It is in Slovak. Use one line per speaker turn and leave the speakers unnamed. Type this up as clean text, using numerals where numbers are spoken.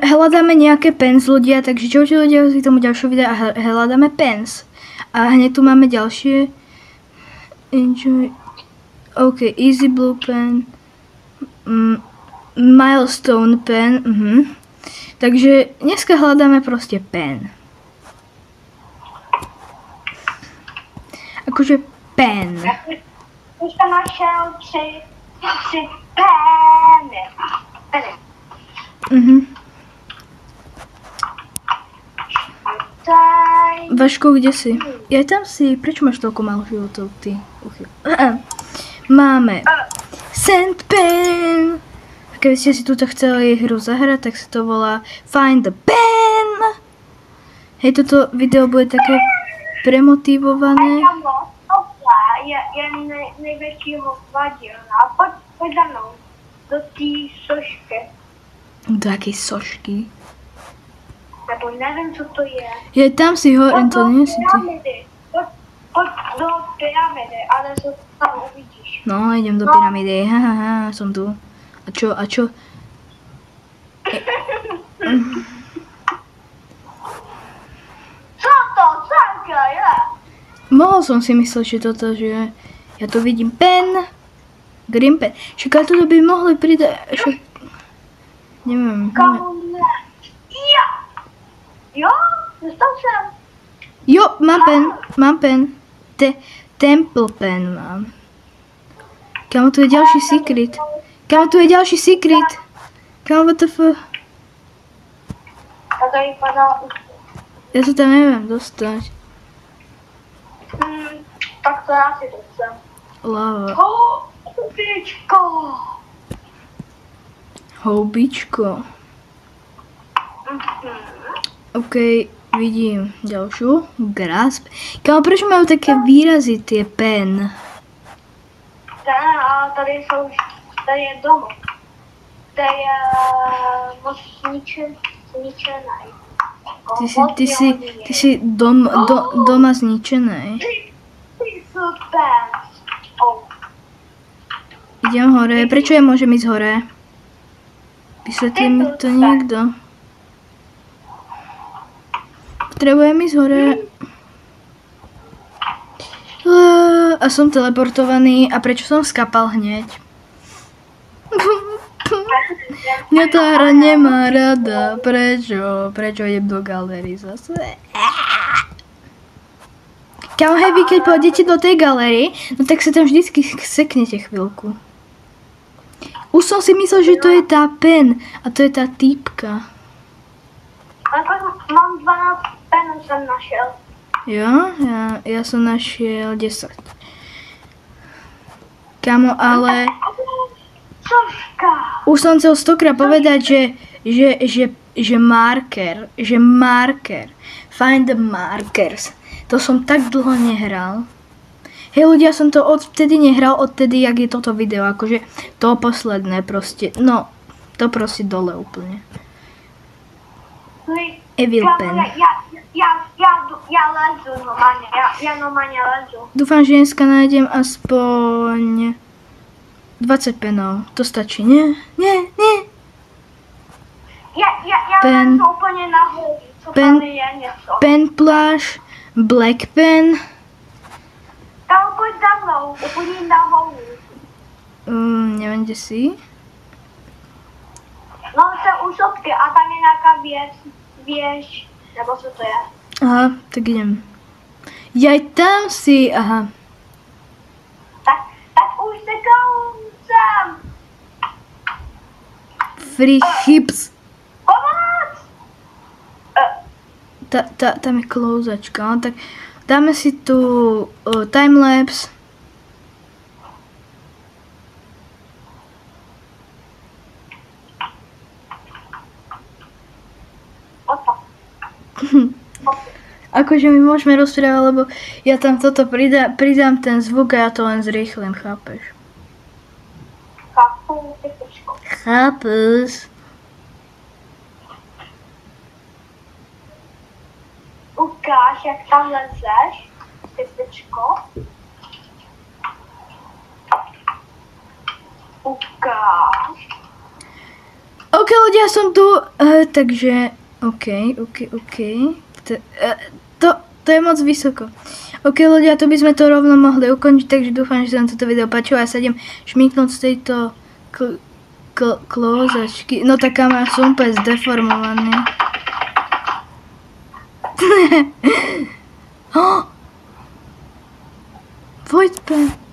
hľadáme nejaké pens ľudia, takže čaute ľudia, si tomu ďalšie videa a hľadáme pens. A hneď tu máme ďalšie. Enjoy. OK, easy blue pen. Milestone pen. Takže dneska hľadáme proste pen. Akože pen.
Už som našiel tři pény.
Vaško, kde si? Ja tam si. Prečo máš toľko málo životov, ty? Máme Sand Pen. A keby ste si túto chceli hru zahrať, tak sa to volá Find the Pen. Hej, toto video bude také premotivované.
Je největšího vadilna. Pojď za mnou. Do té sošky.
Do jakej sošky?
Nebo nevím, co to je.
Je tam si hore, to nie si ty.
Pojď do pyramidy, ale to tam uvidíš.
No, idem do pyramidy. Hahaha, som tu. A čo?
Co to? Co je?
Mohol som si mysleť, že toto, že ja tu vidím pen, green pen. Však ale toto by mohli pridať, však neviem.
Ja! Jo? Dostal jsem.
Jo, mám pen. Temple pen mám. Kámo, tu je ďalší secret. Kámo, what the fuck? Ja to tam neviem dostať.
Tak to já si dostám.
Lava. Houbičko. OK, vidím ďalšiu. Grasp. Kámo, prečo majú také výrazy tie pen?
Tady je dom. Tady je moc zničený.
Ty si doma zničený. Idem hore. Prečo ja môžem ísť hore? Vysvetlí mi to niekto. Potrebujem ísť hore. A som teleportovaný. A prečo som skapal hneď? Mňa tá hra nemá rada. Prečo? Prečo idem do galerii zase? Kámo, hej, vy keď pôjdete do tej galerii, no tak sa tam vždycky seknete chvíľku. Už som si myslel, že to je tá pen a to je tá týpka.
Mám 12 penů som našiel.
Jo? Ja som našiel 10. Kámo, ale... Už som chcel 100-krát povedať, že marker. Find the markers. To som tak dlho nehral. Hej ľudia, som to odtedy nehral, odtedy, jak je toto video. Akože to posledné proste. No, to proste dole úplne. Evil pen.
Ja lezu normálne. Ja normálne lezu.
Dúfam, že dneska nájdem aspoň 20 penov. To stačí, nie? Nie.
Ja lezu úplne nahoru.
Pen pláž. Black pen.
Tam poď za mnou, úplne nahoru.
Neviem, kde si.
No, to u sopky a tam je nejaká věž, nebo co to je?
Aha, tak idem. Jaj, tam si, aha.
Tak už se koncem.
Free hips.
Pomoc!
Tam je klouzačka, no, tak dáme si tu timelapse. Akože my môžeme rozprávať, lebo ja tam toto pridám ten zvuk a ja to len zrýchlim, chápeš? Chápeš?
Ukáž, jak tam lezeš, typičko.
OK, OK, ľudia, som tu. Takže, OK. To je moc vysoko. OK, ľudia, tu by sme to rovno mohli ukončiť, takže dúfam, že sa vám toto video páčilo. Ja sa idem šmyknúť z tejto klózačky. No tá kamera sú úplne zdeformované. Vojtpe.